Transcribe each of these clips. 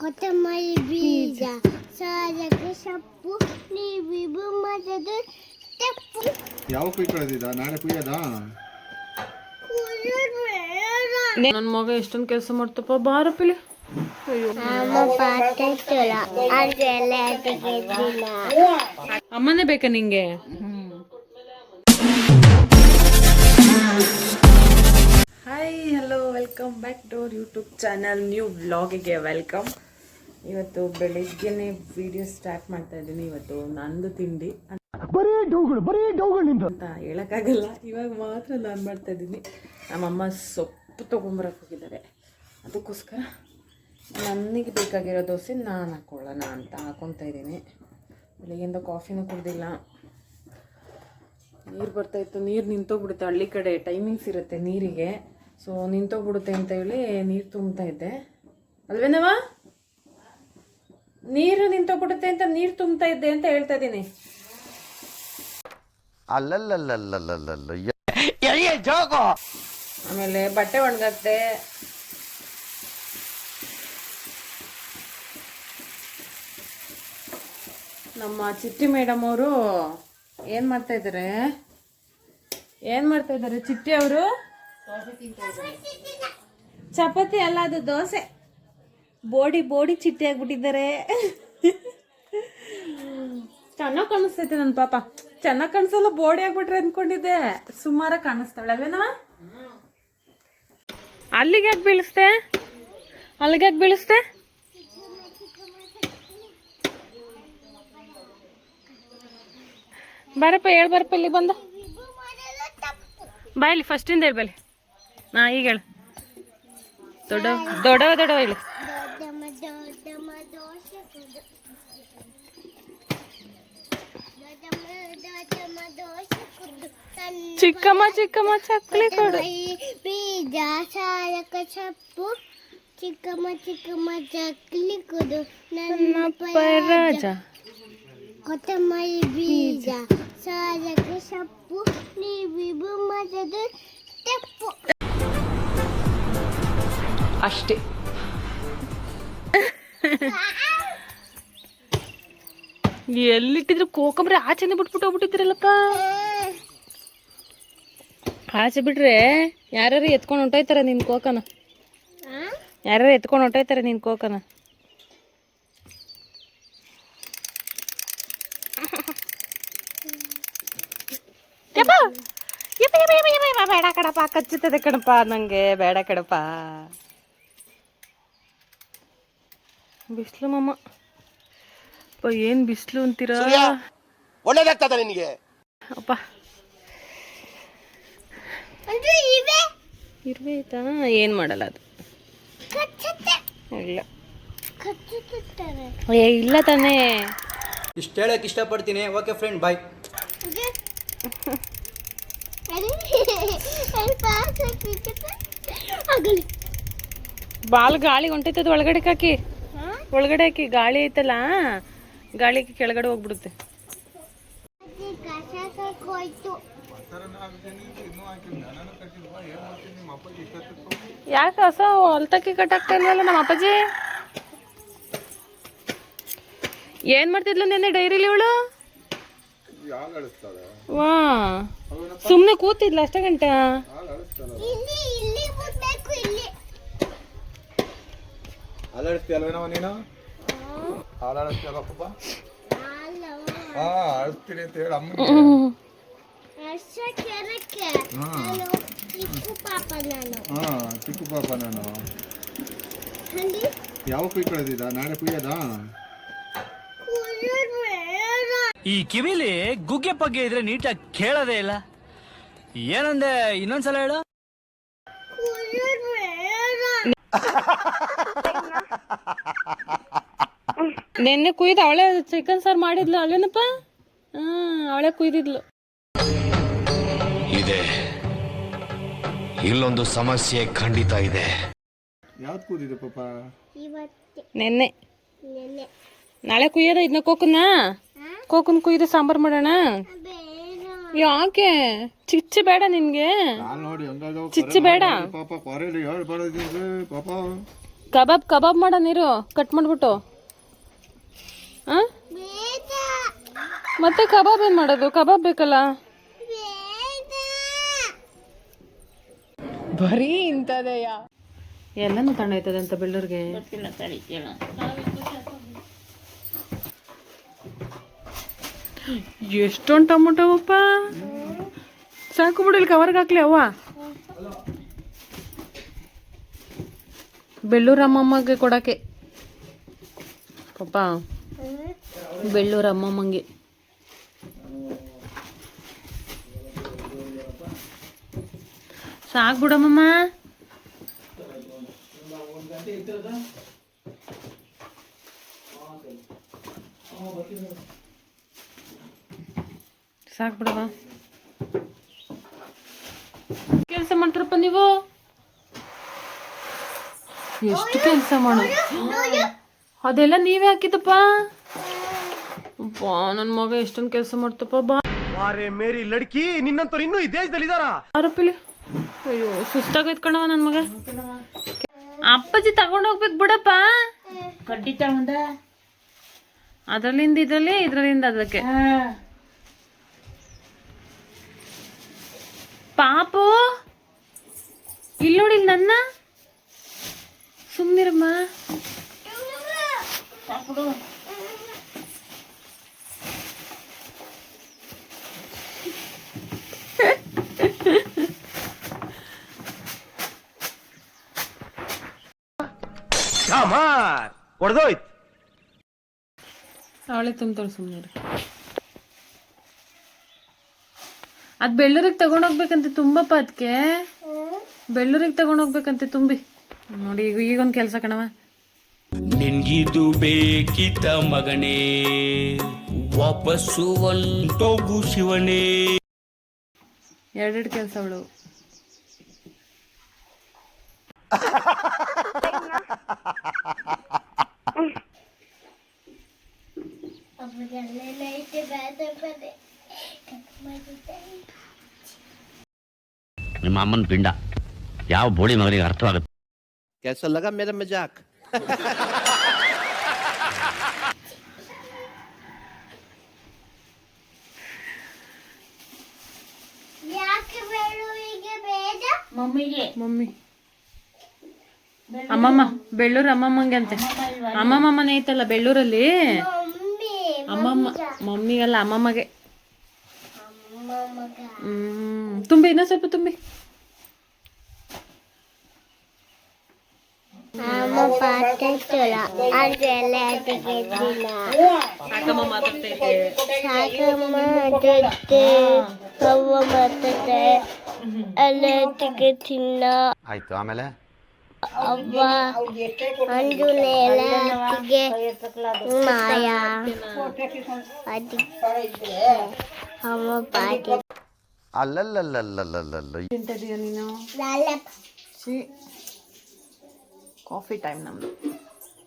ಕೊತ್ತಂಬರಿ ಬೀಜ ಸಾರಕ್ಕೆ ಸೊಪ್ಪು ನೀವು ಮರದ ತೆಪ್ಪು. ಯಾವ ಕುಯ್ಕೊಳ್ಳೋದಿದ ನಾಳೆ ಕುಯ್ಯೋದಾ? ನನ್ನ ಮಗ ಎಷ್ಟೊಂದು ಕೆಲಸ ಮಾಡ್ತಪ್ಪ ಬಾರಪ್ಪಿಲಿ. ಅಮ್ಮನೇ ಬೇಕಾ ನಿಂಗೆ? Hi hello welcome back to our YouTube channel. New ವ್ಲಾಗಿಗೆ ವೆಲ್ಕಮ್. ಇವತ್ತು ಬೆಳಿಗ್ಗೆನೆ ವಿಡಿಯೋ ಸ್ಟಾರ್ಟ್ ಮಾಡ್ತಾ ಇದ್ದೀನಿ. ಇವತ್ತು ನಂದು ತಿಂಡಿ ಅಂತ ಹೇಳಕ್ಕಾಗಲ್ಲ, ಇವಾಗ ಮಾತ್ರ ನಾನು ಮಾಡ್ತಾ ಇದ್ದೀನಿ. ನಮ್ಮಮ್ಮ ಸೊಪ್ಪು ತೊಗೊಂಬರಕ್ಕೆ ಹೋಗಿದ್ದಾರೆ, ಅದಕ್ಕೋಸ್ಕರ ನನಗೆ ಬೇಕಾಗಿರೋ ದೋಸೆ ನಾನು ಹಾಕ್ಕೊಳ್ಳೋಣ ಅಂತ ಹಾಕ್ಕೊತಾ ಇದ್ದೀನಿ. ಬೆಳಿಗ್ಗೆಯಿಂದ ಕಾಫಿನೂ ಕುಡ್ದಿಲ್ಲ, ನೀರು ಬರ್ತಾಯಿತ್ತು, ನೀರು ನಿಂತೋಗ್ಬಿಡುತ್ತೆ. ಹಳ್ಳಿ ಕಡೆ ಟೈಮಿಂಗ್ಸ್ ಇರುತ್ತೆ ನೀರಿಗೆ, ಸೊ ನಿಂತೋಗ್ಬಿಡುತ್ತೆ ಅಂತ ಹೇಳಿ ನೀರು ತುಂಬ್ತಾ ಇದ್ದೆ ಅಲ್ವೇನವ? ನೀರು ನಿಂತೋಗ್ಬಿಡುತ್ತೆ ಅಂತ ನೀರು ತುಂಬ್ತಾ ಇದ್ದೆ ಅಂತ ಹೇಳ್ತಾ ಇದ್ದೀನಿ. ಆಮೇಲೆ ಬಟ್ಟೆ ಒಣಗತ್ತೆ. ನಮ್ಮ ಚಿಟ್ಟಿ ಮೇಡಮ್ ಅವರು ಏನು ಮಾಡ್ತಾ ಇದ್ದಾರೆ ಚಿಟ್ಟಿ ಅವರು? ಚಪಾತಿ ಅಲ್ಲ, ಅದು ದೋಸೆ. ಬೋಡಿ ಚಿಟ್ಟಿ ಆಗ್ಬಿಟ್ಟಿದ್ದಾರೆ. ಚೆನ್ನಾಗಿ ಕಾಣಿಸ್ತೈತೆ ನನ್ನ ಪಾಪ. ಚೆನ್ನಾಗಿ ಕಾಣಿಸಲ್ಲ, ಬೋಡಿ ಆಗ್ಬಿಟ್ರೆ ಅಂದ್ಕೊಂಡಿದ್ದೆ. ಸುಮಾರಾಗಿ ಕಾಣಿಸ್ತಾಳೆ ಅವೇನವ? ಅಲ್ಲಿಗೆ ಯಾಕೆ ಬೀಳಿಸ್ತೆ? ಬರಪ್ಪ, ಬರಪ್ಪ, ಇಲ್ಲಿ ಬಂದ ಬಾ. ಇಲ್ಲಿ ಫಸ್ಟಿಂದ ಹೇಳಿ ಬಲ್ಲಿ. ಈಗ ಹೇಳು. ದೊಡ್ಡವ ಹೇಳಿ. ಚಿಕ್ಕಮ್ಮ ಚಕ್ಲಿ ಕೊಡು. ಬೀಜ ಸಾರಕ ಸೊಪ್ಪು ಚಿಕ್ಕಮ್ಮ ಚಕ್ಲಿ ಕೊಡು ನನ್ನ ರಾಜ. ಕೊತ್ತಂಬರಿ ಬೀಜ ಸಾರಕ್ಕೆ ಸೊಪ್ಪು ನೀವು ಮರದ ತೆಪ್ಪು. ಅಷ್ಟೇ. ಎಲ್ಲಿಟ್ಟಿದ್ರು ಕೋಕಂಬ್ರೆ ಆಚೆನೆ ಬಿಟ್ಬಿಟ್ಟು ಹೋಗ್ಬಿಟ್ಟಿದ್ದೀರಲ್ಲಪ್ಪ. ಆಚೆ ಬಿಟ್ರೆ ಯಾರ್ಯಾರು ಎತ್ಕೊಂಡು ಹೊಂಟೋಯ್ತಾರೆ ನಿನ್ ಕೋಕನ. ಬೇಡ ಕಣಪ್ಪ, ಕಚ್ಚುತ್ತದೆ ಕಣಪ್ಪ, ನಂಗೆ ಬೇಡ ಕಣಪ್ಪ. ಬಿಸಿಲು ಮಾಮ, ಏನ್ ಬಿಸಿಲು ಅಂತೀರಾ? ಒಳ್ಳೇದಾಗ್ತದ ನಿನಗೆ ಅಪ್ಪ. ಇರುವೆ ಆಯ್ತಾ? ಏನ್ ಮಾಡಲ್ಲ ಅದು. ಇಲ್ಲ ಇಲ್ಲ ತಾನೇ. ಇಷ್ಟ ಹೇಳಕ್ ಇಷ್ಟಪಡ್ತೀನಿ. ಓಕೆ ಫ್ರೆಂಡ್, ಬಾಯ್. ಬಾಲ್ ಗಾಳಿ ಹೊಂಟೈತದ ಒಳಗಡೆ ಹಾಕಿ, ಗಾಳಿ ಐತಲ್ಲ, ಗಾಳಿಗೆ ಕೆಳಗಡೆ ಹೋಗ್ಬಿಡುತ್ತೆ. ಯಾಕೆ ಹೊಸ ಹೊಲ್ತಕ್ಕಿ ಕಟ್ಟಾಗ್ತಾ ಇಲ್ವಲ್ಲ ನಮ್ಮ ಅಪ್ಪಾಜಿ? ಏನ್ ಮಾಡ್ತಿದ್ಲು ನೆನ್ನೆ ಡೈರಿಲಿ ಇವಳು? ವಾ, ಸುಮ್ನೆ ಕೂತಿದ್ಲ ಅಷ್ಟೇ ಗಂಟ. ಅಲ್ಲೇನವ ನೀನು? ಹಾಲಾಡಿಸ್ತೀಯಲ್ಲಪ್ಪ? ಅಳಿಸ್ತೀನಿ ಅಂತ ಹೇಳಿ ಅಮ್ಮ. ಚಿಕ್ಕು ಪಾಪ ನಾನು. ಯಾವ ಕುಯ್ಕೊಳ್ಳೋದಿದ ನಾಳೆ ಕುಯ್ಯೋದಾ? ಈ ಕಿವಿಲಿ ಗುಗ್ಗೆ ಪಗ್ಗೆ ಇದ್ರೆ ನೀಟಾಗಿ ಕೇಳೋದೇ ಇಲ್ಲ. ಏನಂದೆ, ಇನ್ನೊಂದ್ಸಲ ಹೇಳು. ನೆನ್ನೆ ಕುಯ್ದು ಅವಳೆ ಚಿಕನ್ ಸಾರು ಮಾಡಿದ್ಲು ಅಲ್ಲೇನಪ್ಪ? ಅವಳೆ ಕುಯ್ದಿದ್ಲು. ಇದೆ, ಇಲ್ಲೊಂದು ಸಮಸ್ಯೆ ಖಂಡಿತ ಇದೆ. ಯಾವ್ದು ಕೂದಿದೆ ಪಾಪ? ನೆನ್ನೆ. ನಾಳೆ ಕುಯ್ಯೋದ ಇದನ್ನ ಕೋಕನ್ ಕುಯ್ದು ಸಾಂಬಾರು ಮಾಡೋಣ. ಯಾಕೆ ಚಿಚ್ಚಿ ಬೇಡ ನಿನ್ಗೆ? ನೋಡಿ ಚಿಚ್ಚಿ ಬೇಡ. ಪಾಪ ಕೊರೆಯಲ್ಲಿ ಹೇಳಿ ಬರೋದಿದ್ರೆ ಪಾಪ ಕಬಾಬ್ ಮಾಡೋ ನೀರು ಕಟ್ ಮಾಡ್ಬಿಟ್ಟು. ಹಾಂ, ಬೇಡ ಮತ್ತೆ ಕಬಾಬ್ ಏನು ಮಾಡೋದು? ಕಬಾಬ್ ಬೇಕಲ್ಲ. ಬೇಡ. ಬರೀ ಇಂಥದೆಯ ಎಲ್ಲನೂ ತಣ್ಣೈತದೆ ಅಂತ ಬೆಳ್ಳೂರಿಗೆ. ಎಷ್ಟೊಂದು ಟೊಮೊಟೊವಪ್ಪ, ಸಾಕು ಬಿಡು. ಇಲ್ಲಿ ಕವರ್ಗೆ ಹಾಕ್ಲಿ ಅವ್ವ. ಬೆಳ್ಳೂರು ಅಮ್ಮಮ್ಮಗೆ ಕೊಡಕ್ಕೆ ಪಾಪ, ಬೆಳ್ಳೂರು ಅಮ್ಮಮ್ಮಂಗೆ. ಸಾಕು ಬಿಡಮ್ಮಮ್ಮ. ಸಾಕು ಬಿಡವ. ಕೆಲಸ ಮಾಡ್ತಾರಪ್ಪ ನೀವು, ಎಷ್ಟು ಕೆಲಸ ಮಾಡೋದು. ಅದೆಲ್ಲ ನೀವೇ ಹಾಕಿದಪ್ಪ. ಬಾ, ನನ್ನ ಮಗ ಎಷ್ಟೊಂದು ಕೆಲಸ ಮಾಡ್ತಪ್ಪ. ಬಾ ಮೇರಿ ಲಡ್ಕಿ, ನಿನ್ನಂತವ್ರು ಇನ್ನೂ ಈ ದೇಶದಲ್ಲಿ ಇದಾರ? ಆರೋಪಿಲಿ. ಅಯ್ಯೋ, ಸುಸ್ತಾಗೋಯ್ತು ಕಣವ ನನ್ನ ಮಗ. ಅಪ್ಪಾಜಿ ತಗೊಂಡೋಗ್ಬೇಕು ಬಿಡಪ್ಪ. ಕಡ್ಡಿ ತಗೊಂಡ ಅದರಲ್ಲಿಂದ ಇದರಲ್ಲಿಂದ ಅದಕ್ಕೆ. ಪಾಪು ಇಲ್ಲಿ ನೋಡಿ, ನನ್ನ ಸುಮ್ಮನಿರಮ್ಮ. ಹೊಡೆದೋಯ್ತು. ಅವಳೆ ತುಂಬ್ತಾಳೆ, ಸುಮ್ಮನೆ. ಅದು ಬೆಳ್ಳೂರಿಗೆ ತಗೊಂಡೋಗ್ಬೇಕಂತೆ ತುಂಬಪ್ಪ. ಅದಕ್ಕೆ ಬೆಳ್ಳೂರಿಗೆ ತಗೊಂಡೋಗ್ಬೇಕಂತೆ ತುಂಬಿ. ನೋಡಿ ಈಗೊಂದು ಕೆಲಸ ಕಣವ. ನಿನ್ಗಿದು ಬೇಕಿತ್ತ ಮಗನೇ, ವಾಪಸ್ಸು ಹೊಂಟೋಗು ಶಿವನೇ. ಎರಡೆರಡು ಕೆಲಸ ಅವಳು. ನಿಮ್ಮ ಅಮ್ಮನ ಪಿಂಡ ಯಾವ ಬೋಳಿ ಮಗನಿಗೆ ಅರ್ಥವಾಗುತ್ತೆ? कैसा लगा मेरा मजाक? ಯಾಕೆ ಬೆಳ್ಳುಳ್ಳಿಗೆ ಬೇಡ? ಮಮ್ಮಿ ಅಮ್ಮಮ್ಮ, ಬೆಳ್ಳೂರು ಅಮ್ಮಮ್ಮಂಗೆ ಅಂತೆ. ಅಮ್ಮಮ್ಮನೇ ಐತಲ್ಲ ಬೆಳ್ಳೂರಲ್ಲಿ. ಮಮ್ಮಿ ಮಮ್ಮಿಗಲ್ಲ, ಅಮ್ಮಮ್ಮಗೆ. ಮಗ ತುಂಬಿ, ಇನ್ನೂ ಸ್ವಲ್ಪ ತುಂಬಿ. ಅಮ್ಮ ಪಾಠ ಅದೆಲ್ಲ ತೆಗೆದಿಲ್ಲ. ಸಾಕಮ್ಮ ಮಾತಾಡ್ತೈತೆ. ಸಾಕಮ್ಮ ಜೊತೆ ಅವ್ವ ಮಾತಾಡ್ತೆ ಎಲ್ಲ ತೆಗೆದಿಲ್ಲ. ಆಯ್ತು, ಆಮೇಲೆ ಅವ್ವ ಅಂಜುನೆಲ್ಲ ಅತ್ತಿಗೆ ಮಾಯಾ ಅದಕ್ಕೆ ಅಮ್ಮ ಪಾಠ ಅಲ್ಲಲ್ಲಲ್ಲಲ್ಲಲ್ಲಲ್ಲ. ತಿಂತಿದೀಯ ನೀನು? ಕಾಫಿ ಟೈಮ್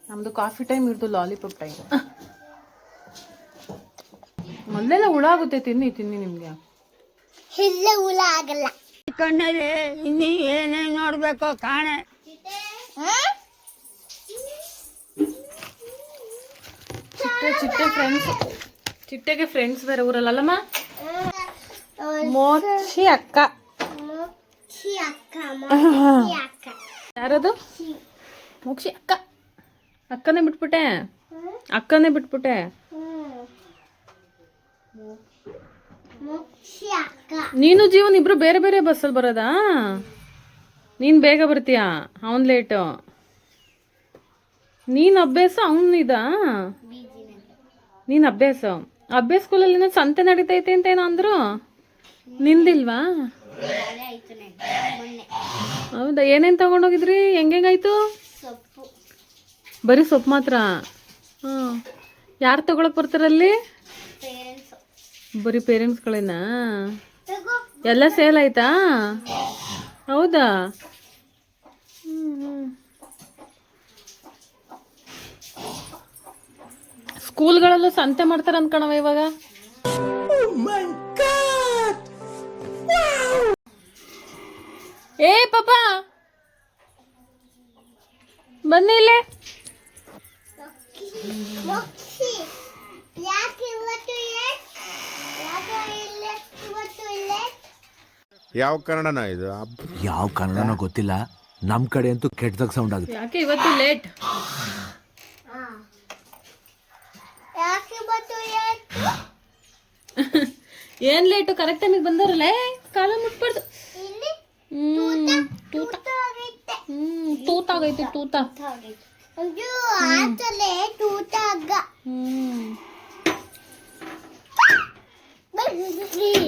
ನಮ್ದು ಕಾಫಿ ಟೈಮ್, ಇರ್ದು ಲಾಲಿಪಾಪ್ ಟೈಮ್. ಮೊದಲೆಲ್ಲ ಹುಳ ಆಗುತ್ತೆ. ತಿನ್ನಿ ನಿಮ್ಗೆ. ಇಲ್ಲ ಹುಳ ಆಗಲ್ಲ. ಕಣ್ಣಲ್ಲಿ ಇನ್ನೀ ಏನೇನು ನೋಡ್ಬೇಕು ಕಾಣೆ. ಚಿಟ್ಟೆ ಫ್ರೆಂಡ್ಸ್, ಚಿಟ್ಟೆಗೆ ಫ್ರೆಂಡ್ಸ್ ಬೇರೆ ಊರಲ್ಲಮ್ಮ. ಮೋಕ್ಷಿ ಅಕ್ಕ. ಯಾರದು? ಮೋಕ್ಷಿ ಅಕ್ಕ. ಅಕ್ಕನೇ ಬಿಟ್ಬಿಟ್ಟೆ. ನೀನು ಜೀವನ್ ಇಬ್ರು ಬೇರೆ ಬೇರೆ ಬಸ್ಸಲ್ಲಿ ಬರೋದಾ? ನೀನು ಬೇಗ ಬರ್ತೀಯಾ, ಅವನ್ ಲೇಟು. ನೀನು ಅಭ್ಯಾಸ, ಅವನಿದ. ನೀನು ಅಭ್ಯಾಸ ಸ್ಕೂಲಲ್ಲಿ ಸಂತೆ ನಡೀತೈತೆ ಅಂತ ಏನೋ ಅಂದ್ರು. ನಿಂದಿಲ್ವಾ? ಹೌದಾ? ಏನೇನು ತಗೊಂಡೋಗಿದ್ರಿ? ಹೆಂಗಾಯ್ತು? ಬರೀ ಸೊಪ್ಪು ಮಾತ್ರ? ಯಾರು ತಗೊಳಕ್ ಬರ್ತಾರಲ್ಲಿ? ಬರೀ ಪೇರೆಂಟ್ಸ್ಗಳೇನಾ? ಎಲ್ಲ ಸೇಲ್ ಆಯ್ತಾ? ಹೌದಾ? ಸ್ಕೂಲ್ಗಳಲ್ಲೂ ಸಂತೆ ಮಾಡ್ತಾರ ಅನ್ಕಣವ ಇವಾಗ. ಏ ಪಾಪ ಬನ್ನಿ ಇಲ್ಲೇ. ಯಾವ ಕನ್ನಡನ ಇದು? ಯಾವ ಕನ್ನಡನೋ ಗೊತ್ತಿಲ್ಲ, ನಮ್ ಕಡೆ ಅಂತೂ ಕೆಟ್ಟದಾಗ ಸೌಂಡ್ ಆಗುತ್ತೆ. ಯಾಕೆ ಇವತ್ತು ಲೇಟ್? ಏನ್ ಲೇಟು? ಕರೆಕ್ಟ್ ಟೈಮಿಗೆ ಬಂದವ್ರಲ್ಲ, ಕಾಲ ಮುಟ್ಬಾರ್ದು. ತೂತಾಗೈತೆ ತೂತ.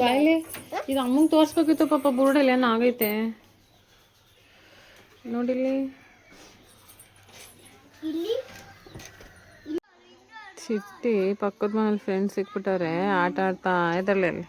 ಬಾಯ್ಲಿ ಇದು ಅಮ್ಮಂಗೆ ತೋರಿಸ್ಬೇಕಿತ್ತು ಪಾಪ. ಬುರುಡಲ್ಲಿ ಏನೋ ಆಗೈತೆ ನೋಡಿಲ್ಲಿ. ಚಿಟ್ಟಿ ಪಕ್ಕದ ಮನೇಲಿ ಫ್ರೆಂಡ್ಸ್ ಸಿಕ್ಬಿಟ್ಟಾರೆ, ಆಟ ಆಡ್ತಾ ಇದ್ರಲ್ಲಿ ಅಲ್ಲಿ.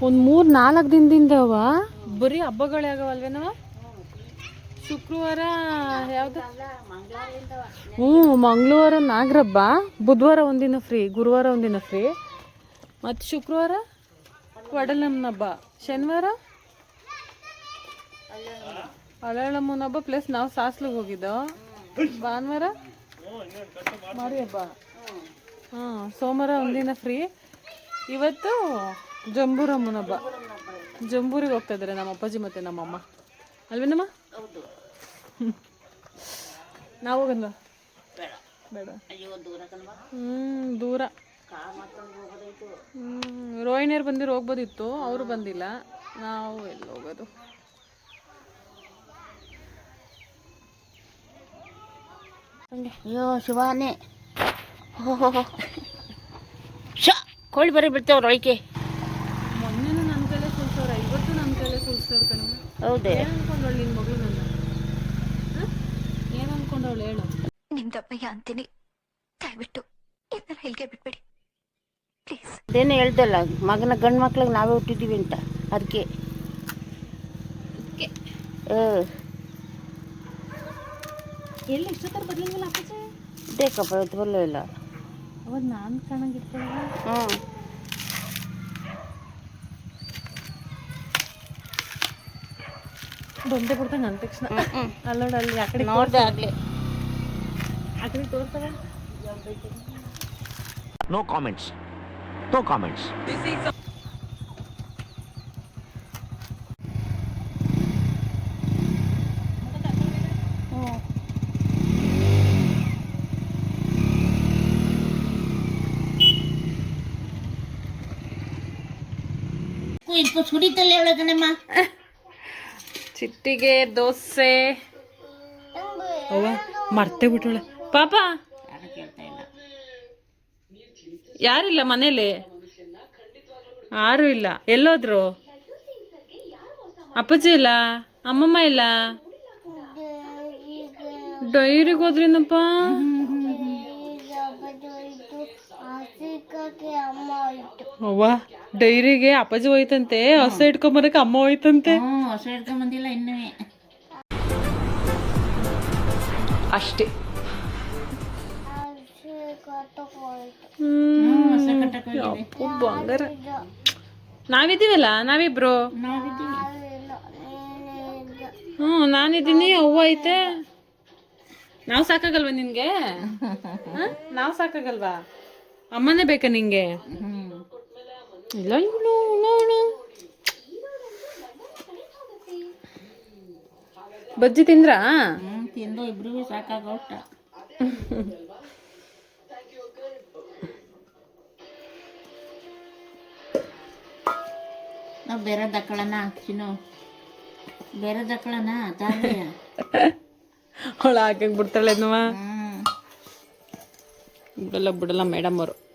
ಒಂದು 3-4 ದಿನದಿಂದವ ಬರೀ ಹಬ್ಬಗಳೇ ಆಗವಲ್ವೇನವ? ಶುಕ್ರವಾರ ಯಾವ್ದು? ಮಂಗಳವಾರ ನಾಗರಬ್ಬ, ಬುಧವಾರ ಒಂದಿನ ಫ್ರೀ, ಗುರುವಾರ ಒಂದಿನ ಫ್ರೀ, ಮತ್ತು ಶುಕ್ರವಾರ ವಡಲಮ್ಮನ ಹಬ್ಬ, ಶನಿವಾರ ಅಳಳಮ್ಮನ ಹಬ್ಬ ಪ್ಲಸ್ ನಾವು ಸಾಸ್ಲಿಗೆ ಹೋಗಿದ್ದೋ, ಭಾನುವಾರ ಮಾರಿ ಹಬ್ಬ, ಸೋಮವಾರ ಒಂದಿನ ಫ್ರೀ, ಇವತ್ತು ಜಂಬೂರಮ್ಮನ ಹಬ್ಬ. ಜಂಬೂರಿಗೆ ಹೋಗ್ತಾ ಇದ್ದಾರೆ ನಮ್ಮ ಅಪ್ಪಾಜಿ ಮತ್ತು ನಮ್ಮಮ್ಮ ಅಲ್ವೇನಮ್ಮ? ನಾವು ಹೋಗಲ್ವಾ? ಬೇಡ, ದೂರ. ರೋಹಿಣಿಯರು ಬಂದಿರೋ ಹೋಗ್ಬೋದಿತ್ತು, ಅವರು ಬಂದಿಲ್ಲ, ನಾವು ಎಲ್ಲಿ ಹೋಗೋದು? ಅಯ್ಯೋ ಶಿವಾನೇ, ಕೋಳಿ ಬರೀ ಬಿಡ್ತೇವ್ರ ಒಳಗೆ. ಮೊನ್ನೆನೂ ನನ್ನ ಕೈಲೇ ಸುಲ್ಸವ್ರ, ಇವತ್ತು ನನ್ನ ಕೈಲೇ ಸುಲ್ಸ್ತವ್ರ ಕಣವ. ಹೌದೇ? ಏನು ಅನ್ಕೊಂಡವಳು ನಿನ್ನ ಮಗಳು? ನನ್ನ ಏನು ಅನ್ಕೊಂಡವಳು ಹೇಳು? ನಿಮ್ದಪ್ಪಯ್ಯ ಅಂತೀನಿ, ದಯವಿಟ್ಟು ಈ ಥರ ಹೇಳಿಕೆ ಬಿಟ್ಬೇಡಿ ಪ್ಲೀಸ್. ಅದೇನು ಹೇಳ್ದಲ್ಲ, ಮಗನ ಗಂಡು ಮಕ್ಳಿಗೆ ನಾವೇ ಹುಟ್ಟಿದ್ದೀವಿ ಅಂತ, ಅದಕ್ಕೆ ಎಲ್ಲಿ ಇಷ್ಟೊತ್ತರ ಬದಲಿಂಗಿಲ್ಲ ಅಪ್ಪಾಜಿ? ಬೇಕಪ್ಪ, ಇವತ್ತು ಬರಲೇ ಇಲ್ಲ. ಅವತ್ತು ನಾನು ಕಾಣಂಗೆ ಇಟ್ಕೊಳ್ಳೋಣ. ಬಂದೇ ಬಿಡ್ತಂಗೆ ಅಂದ ತಕ್ಷಣ ಅಲ್ಲೋಡ ಅಲ್ಲಿ ಆ ಕಡೆ ನೋಡ್ದೆ ಆಗ್ಲಿ, ಆ ಕಡೆ ತೋರ್ಸವ. No comments, no comments. ಚಿಟ್ಟಿಗೆ ದೋಸೆ. ಅವ್ವ ಮರ್ತೇ ಬಿಟ್ಟೋಳೆ ಪಾಪ. ಯಾರಿಲ್ಲ ಮನೇಲಿ, ಯಾರು ಇಲ್ಲ. ಎಲ್ಲೋದ್ರು? ಅಪ್ಪಾಜಿ ಇಲ್ಲ, ಅಮ್ಮಮ್ಮ ಇಲ್ಲ, ಡೈರಿಗೆ ಹೋದ್ರಿನಪ್ಪ. ಅವ್ವ ಡೈರಿಗೆ ಅಪ್ಪಾಜಿ ಹೋಯ್ತಂತೆ, ಹೊಸ ಇಟ್ಕೊಂಬರಕ್ಕೆ ಅಮ್ಮ ಹೋಯ್ತಂತೆ. ಹೊಸ ಇಟ್ಕೊಂಬಂದಿಲ್ಲ ಇನ್ನೂ. ಅಷ್ಟೇ. ಬಂಗಾರ. ನಾವಿದ್ದೀವಲ್ಲ ನಾವಿಬ್ರು. ನಾನಿದ್ದೀನಿ, ಅವ್ವ ಐತೆ. ನಾವು ಸಾಕಾಗಲ್ವಾ ನಿನ್ಗೆ? ನಾವು ಸಾಕಾಗಲ್ವಾ? ಅಮ್ಮನೇ ಬೇಕಾ ನಿಂಗೆ? ಇಲ್ಲ ಇವಳು ಬಜ್ಜಿ ತಿಂದ್ರಾ? ತಿಂದು ಇಬ್ರಿಗೂ ಸಾಕಾಗೋಟ. ನಾವು ಬೇರೆ ದಕ್ಕಳನ ಚಿನ್ನು, ಬೇರೆ ದಕ್ಕಳನ ತಾನೇ ಅವಳು ಹಾಕಂಗ್ ಬಿಡ್ತಾಳೆ. ಬಿಡಲ್ಲ ಬಿಡಲ್ಲ ಮೇಡಮ್ ಅವರು.